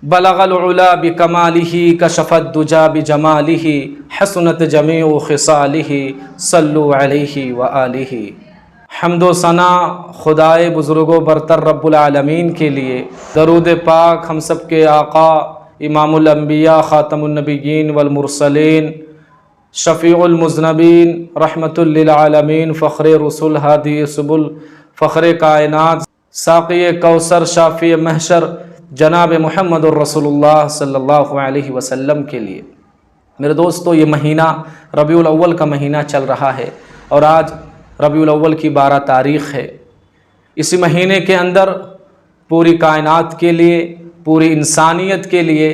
بلغ العلا بکمالہ کشف الدجا بجمالہ حسنت جمیع خصالہ صلو علیہ وآلہ۔ حمد و ثنا خدائے بزرگ و برتر رب العالمین کے لیے، درود پاک ہم سب کے آقا امام الانبیاء خاتم النبیین والمرسلین شفیع المذنبین رحمت للعالمین فخر رسول ہادی سبل فخر کائنات ساقی کوثر شافی محشر جناب محمد الرسول اللہ صلی اللہ علیہ وسلم کے لیے۔ میرے دوستو، یہ مہینہ ربیع الاول کا مہینہ چل رہا ہے اور آج ربیع الاول کی 12 تاریخ ہے۔ اسی مہینے کے اندر پوری کائنات کے لیے، پوری انسانیت کے لیے،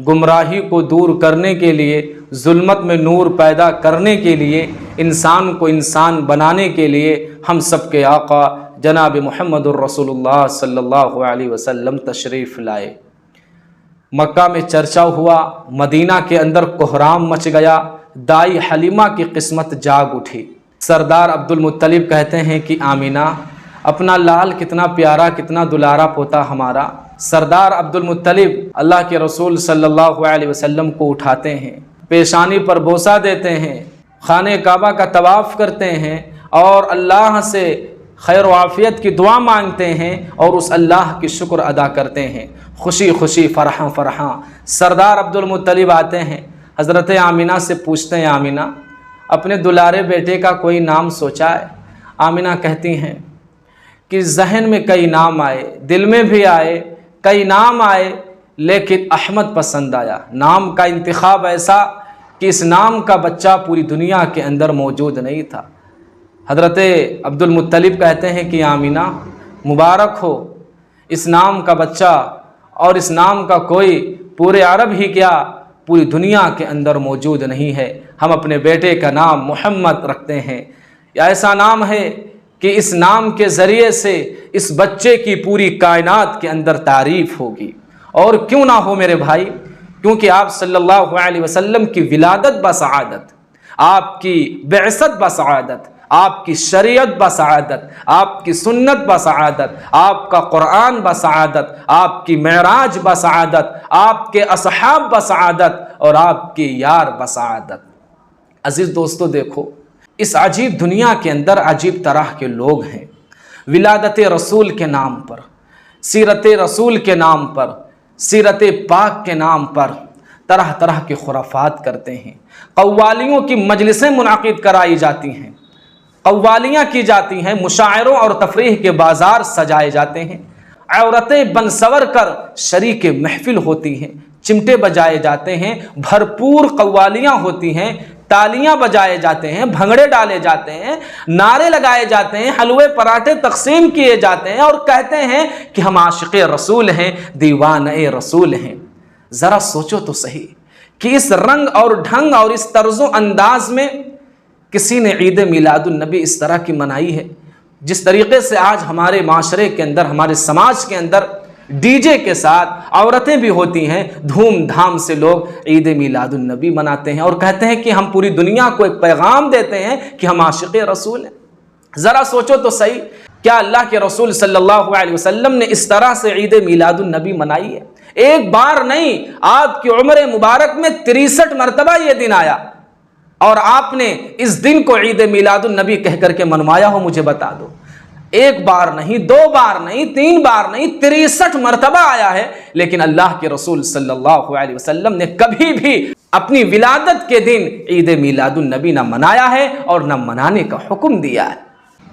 گمراہی کو دور کرنے کے لیے، ظلمت میں نور پیدا کرنے کے لیے، انسان کو انسان بنانے کے لیے ہم سب کے آقا جناب محمد الرسول اللہ صلی اللہ علیہ وسلم تشریف لائے۔ مکہ میں چرچا ہوا، مدینہ کے اندر کوہرام مچ گیا، دائی حلیمہ کی قسمت جاگ اٹھی۔ سردار عبد المطلب کہتے ہیں کہ آمینہ اپنا لال کتنا پیارا، کتنا دلارا پوتا ہمارا۔ سردار عبد المطلب اللہ کے رسول صلی اللہ علیہ وسلم کو اٹھاتے ہیں، پیشانی پر بوسہ دیتے ہیں، خانہ کعبہ کا طواف کرتے ہیں اور اللہ سے خیر و عافیت کی دعا مانگتے ہیں اور اس اللہ کی شکر ادا کرتے ہیں۔ خوشی خوشی فرحاں فرحاں سردار عبد المطلب آتے ہیں، حضرت آمینہ سے پوچھتے ہیں، آمینہ اپنے دلارے بیٹے کا کوئی نام سوچا ہے؟ آمینہ کہتی ہیں کہ ذہن میں کئی نام آئے، دل میں بھی آئے، کئی نام آئے، لیکن احمد پسند آیا۔ نام کا انتخاب ایسا کہ اس نام کا بچہ پوری دنیا کے اندر موجود نہیں تھا۔ حضرت عبد المطلب کہتے ہیں کہ آمینہ مبارک ہو، اس نام کا بچہ اور اس نام کا کوئی پورے عرب ہی کیا پوری دنیا کے اندر موجود نہیں ہے۔ ہم اپنے بیٹے کا نام محمد رکھتے ہیں۔ یہ ایسا نام ہے کہ اس نام کے ذریعے سے اس بچے کی پوری کائنات کے اندر تعریف ہوگی، اور کیوں نہ ہو میرے بھائی، کیونکہ آپ صلی اللہ علیہ وسلم کی ولادت بسعادت، آپ کی بعثت بسعادت، آپ کی شریعت بسعادت، آپ کی سنت بسعادت، آپ کا قرآن بسعادت، آپ کی معراج بسعادت، آپ کے اصحاب بسعادت اور آپ کے یار بسعادت۔ عزیز دوستو، دیکھو اس عجیب دنیا کے اندر عجیب طرح کے لوگ ہیں، ولادت رسول کے نام پر، سیرت رسول کے نام پر، سیرت پاک کے نام پر طرح طرح کے خرافات کرتے ہیں۔ قوالیوں کی مجلسیں منعقد کرائی جاتی ہیں، قوالیاں کی جاتی ہیں، مشاعروں اور تفریح کے بازار سجائے جاتے ہیں، عورتیں بن سور کر شریک محفل ہوتی ہیں، چمٹے بجائے جاتے ہیں، بھرپور قوالیاں ہوتی ہیں، تالیاں بجائے جاتے ہیں، بھنگڑے ڈالے جاتے ہیں، نعرے لگائے جاتے ہیں، حلوے پراٹھے تقسیم کیے جاتے ہیں اور کہتے ہیں کہ ہم عاشق رسول ہیں، دیوانے رسول ہیں۔ ذرا سوچو تو صحیح کہ اس رنگ اور ڈھنگ اور اس طرز و انداز میں کسی نے عید میلاد النبی اس طرح کی منائی ہے؟ جس طریقے سے آج ہمارے معاشرے کے اندر، ہمارے سماج کے اندر ڈی جے کے ساتھ عورتیں بھی ہوتی ہیں، دھوم دھام سے لوگ عید میلاد النبی مناتے ہیں اور کہتے ہیں کہ ہم پوری دنیا کو ایک پیغام دیتے ہیں کہ ہم عاشق رسول ہیں۔ ذرا سوچو تو صحیح، کیا اللہ کے رسول صلی اللہ علیہ وسلم نے اس طرح سے عید میلاد النبی منائی ہے؟ ایک بار نہیں، آپ کی عمر مبارک میں 63 مرتبہ یہ دن آیا اور آپ نے اس دن کو عید میلاد النبی کہہ کر کے منوایا ہو؟ مجھے بتا دو۔ ایک بار نہیں، 2 بار نہیں، 3 بار نہیں، 63 مرتبہ آیا ہے، لیکن اللہ کے رسول صلی اللہ علیہ وسلم نے کبھی بھی اپنی ولادت کے دن عید میلاد النبی نہ منایا ہے اور نہ منانے کا حکم دیا ہے۔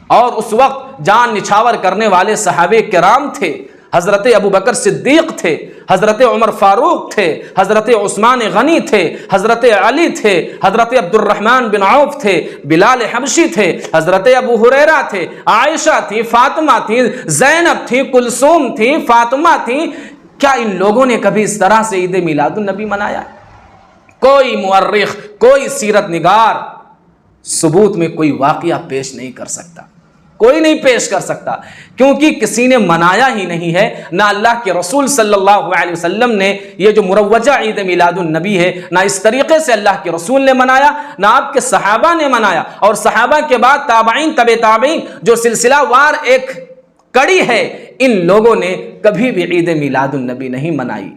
اور اس وقت جان نچھاور کرنے والے صحابہ کرام تھے، حضرت ابوبکر صدیق تھے، حضرت عمر فاروق تھے، حضرت عثمان غنی تھے، حضرت علی تھے، حضرت عبد الرحمن بن عوف تھے، بلال حبشی تھے، حضرت ابو ہریرہ تھے، عائشہ تھی، فاطمہ تھی، زینب تھی، کلثوم تھی، فاطمہ تھی۔ کیا ان لوگوں نے کبھی اس طرح سے عید میلاد النبی منایا؟ کوئی مورخ، کوئی سیرت نگار ثبوت میں کوئی واقعہ پیش نہیں کر سکتا، کوئی نہیں پیش کر سکتا، کیونکہ کسی نے منایا ہی نہیں ہے۔ نہ اللہ کے رسول صلی اللہ علیہ وسلم نے یہ جو مروجہ عید میلاد النبی ہے، نہ اس طریقے سے اللہ کے رسول نے منایا، نہ آپ کے صحابہ نے منایا، اور صحابہ کے بعد تابعین، تبع تابعین، جو سلسلہ وار ایک کڑی ہے، ان لوگوں نے کبھی بھی عید میلاد النبی نہیں منائی۔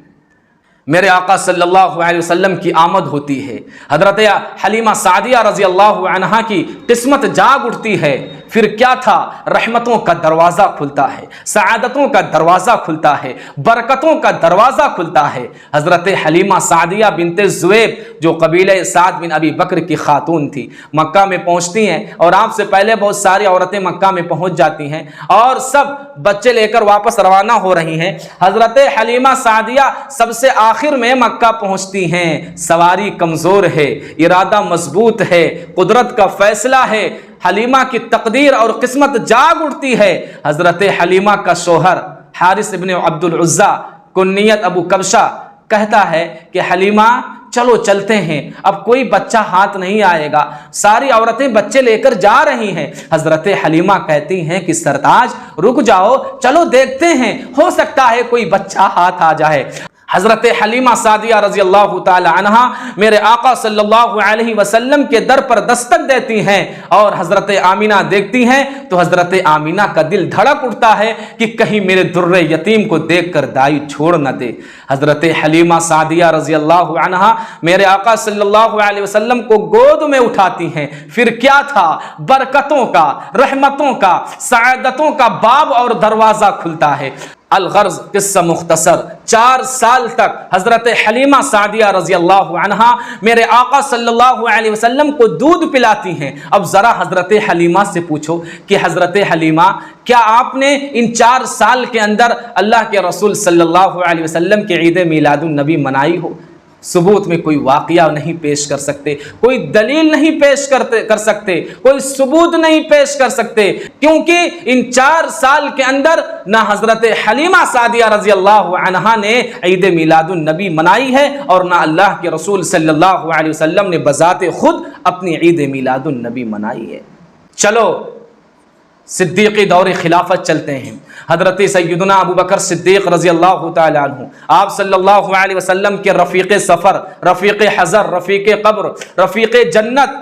میرے آقا صلی اللہ علیہ وسلم کی آمد ہوتی ہے، حضرت حلیمہ سعدیہ رضی اللہ عنہا کی قسمت جاگ اٹھتی ہے، پھر کیا تھا؟ رحمتوں کا دروازہ کھلتا ہے، سعادتوں کا دروازہ کھلتا ہے، برکتوں کا دروازہ کھلتا ہے۔ حضرت حلیمہ سعدیہ بنت زویب جو قبیلہ سعد بن ابی بکر کی خاتون تھی، مکہ میں پہنچتی ہیں اور آپ سے پہلے بہت ساری عورتیں مکہ میں پہنچ جاتی ہیں اور سب بچے لے کر واپس روانہ ہو رہی ہیں۔ حضرت حلیمہ سعدیہ سب سے آخر میں مکہ پہنچتی ہیں۔ سواری کمزور ہے، ارادہ مضبوط ہے، قدرت کا فیصلہ ہے، حلیمہ کی تقدیر اور قسمت جاگ اٹھتی ہے۔ حضرت حلیمہ کا شوہر حارث ابن عبد العزیٰ کنیت ابو کبشہ کہتا ہے کہ حلیمہ چلو چلتے ہیں، اب کوئی بچہ ہاتھ نہیں آئے گا، ساری عورتیں بچے لے کر جا رہی ہیں۔ حضرت حلیمہ کہتی ہیں کہ سرتاج رک جاؤ، چلو دیکھتے ہیں، ہو سکتا ہے کوئی بچہ ہاتھ آ جائے۔ حضرت حلیمہ سعدیہ رضی اللہ تعالی عنہا میرے آقا صلی اللہ علیہ وسلم کے در پر دستک دیتی ہیں اور حضرت آمینہ دیکھتی ہیں تو حضرت آمینہ کا دل دھڑک اٹھتا ہے کہ کہیں میرے در یتیم کو دیکھ کر دائی چھوڑ نہ دے۔ حضرت حلیمہ سعدیہ رضی اللہ عنہا میرے آقا صلی اللہ علیہ وسلم کو گود میں اٹھاتی ہیں۔ پھر کیا تھا؟ برکتوں کا، رحمتوں کا، سعادتوں کا باب اور دروازہ کھلتا ہے۔ الغرض قصہ مختصر، 4 سال تک حضرت حلیمہ سعدیہ رضی اللہ عنہا میرے آقا صلی اللہ علیہ وسلم کو دودھ پلاتی ہیں۔ اب ذرا حضرت حلیمہ سے پوچھو کہ حضرت حلیمہ کیا آپ نے ان 4 سال کے اندر اللہ کے رسول صلی اللہ علیہ وسلم کے عید میلاد النبی منائی ہو؟ ثبوت میں کوئی واقعہ نہیں پیش کر سکتے، کوئی دلیل نہیں پیش کر سکتے، کوئی ثبوت نہیں پیش کر سکتے، کیونکہ ان 4 سال کے اندر نہ حضرت حلیمہ سعدیہ رضی اللہ عنہا نے عید میلاد النبی منائی ہے اور نہ اللہ کے رسول صلی اللہ علیہ وسلم نے بذات خود اپنی عید میلاد النبی منائی ہے۔ چلو صدیقی دور خلافت چلتے ہیں۔ حضرت سیدنا ابو بکر صدیق رضی اللہ تعالی عنہ آپ صلی اللہ علیہ وسلم کے رفیق سفر، رفیق حضر، رفیق قبر، رفیق جنت،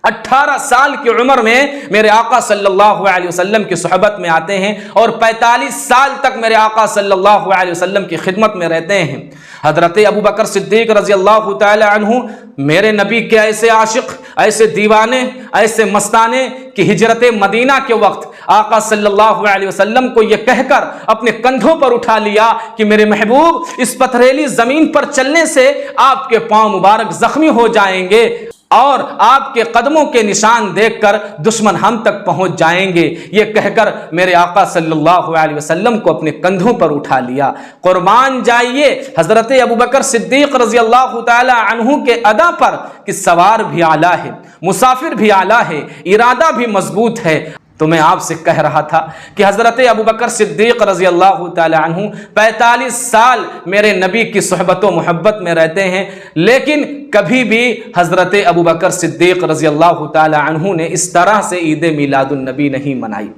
18 سال کی عمر میں میرے آقا صلی اللہ علیہ وسلم کی صحبت میں آتے ہیں اور 45 سال تک میرے آقا صلی اللہ علیہ وسلم کی خدمت میں رہتے ہیں۔ حضرت ابو بکر صدیق رضی اللہ تعالی عنہ میرے نبی کے ایسے عاشق، ایسے دیوانے، ایسے مستانے کہ ہجرت مدینہ کے وقت آقا صلی اللہ علیہ وسلم کو یہ کہہ کر اپنے کندھوں پر اٹھا لیا کہ میرے محبوب اس پتھریلی زمین پر چلنے سے آپ کے پاؤں مبارک زخمی ہو جائیں گے اور آپ کے قدموں کے نشان دیکھ کر دشمن ہم تک پہنچ جائیں گے۔ یہ کہہ کر میرے آقا صلی اللہ علیہ وسلم کو اپنے کندھوں پر اٹھا لیا۔ قربان جائیے حضرت ابوبکر صدیق رضی اللہ تعالی عنہ کے ادا پر کہ سوار بھی اعلیٰ ہے، مسافر بھی اعلیٰ ہے، ارادہ بھی مضبوط ہے۔ تو میں آپ سے کہہ رہا تھا کہ حضرت ابوبکر صدیق رضی اللہ تعالی عنہ 45 سال میرے نبی کی صحبت و محبت میں رہتے ہیں، لیکن کبھی بھی حضرت ابوبکر صدیق رضی اللہ تعالی عنہ نے اس طرح سے عید میلاد النبی نہیں منائی۔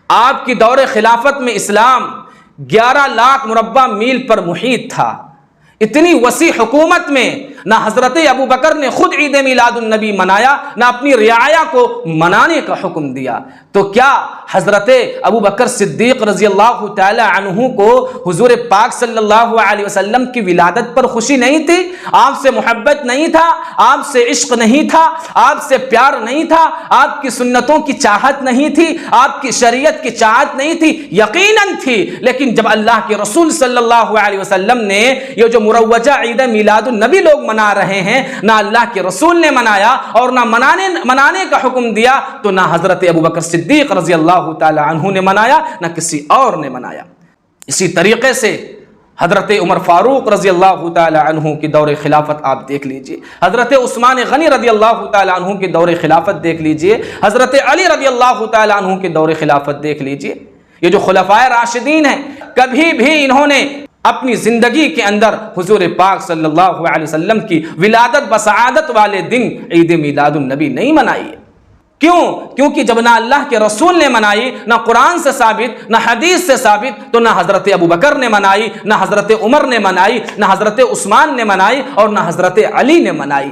آپ کی دور خلافت میں اسلام 11 لاکھ مربع میل پر محیط تھا۔ اتنی وسیع حکومت میں نہ حضرت ابوبکر نے خود عید میلاد النبی منایا، نہ اپنی رعایا کو منانے کا حکم دیا۔ تو کیا حضرت ابوبکر صدیق رضی اللہ تعالی عنہ کو حضور پاک صلی اللہ علیہ وسلم کی ولادت پر خوشی نہیں تھی؟ آپ سے محبت نہیں تھا؟ آپ سے عشق نہیں تھا؟ آپ سے پیار نہیں تھا؟ آپ کی سنتوں کی چاہت نہیں تھی؟ آپ کی شریعت کی چاہت نہیں تھی؟ یقیناً تھی، لیکن جب اللہ کے رسول صلی اللہ علیہ وسلم نے یہ جو مروجہ عید میلاد النبی لوگ منا رہے ہیں، نہ اللہ کے رسول نے منایا اور نہ منانے کا حکم دیا، تو نہ حضرت ابوبکر صدیق رضی اللہ تعالی عنہ نے منایا، نہ کسی اور نے منایا۔ اسی طریقے سے حضرت عمر فاروق رضی اللہ تعالی عنہ کی دور خلافت آپ دیکھ لیجئے، حضرت عثمان غنی رضی اللہ تعالی عنہ کی دور خلافت دیکھ لیجئے، حضرت علی رضی اللہ تعالی عنہ کی دور خلافت دیکھ لیجئے۔ یہ جو خلفائے راشدین ہیں، کبھی بھی انہوں نے اپنی زندگی کے اندر حضور پاک صلی اللہ علیہ وسلم کی ولادت بسعادت والے دن عید میلاد النبی نہیں منائی۔ کیوں؟ کیونکہ جب نہ اللہ کے رسول نے منائی، نہ قرآن سے ثابت، نہ حدیث سے ثابت، تو نہ حضرت ابوبکر نے منائی، نہ حضرت عمر نے منائی، نہ حضرت عثمان نے منائی اور نہ حضرت علی نے منائی۔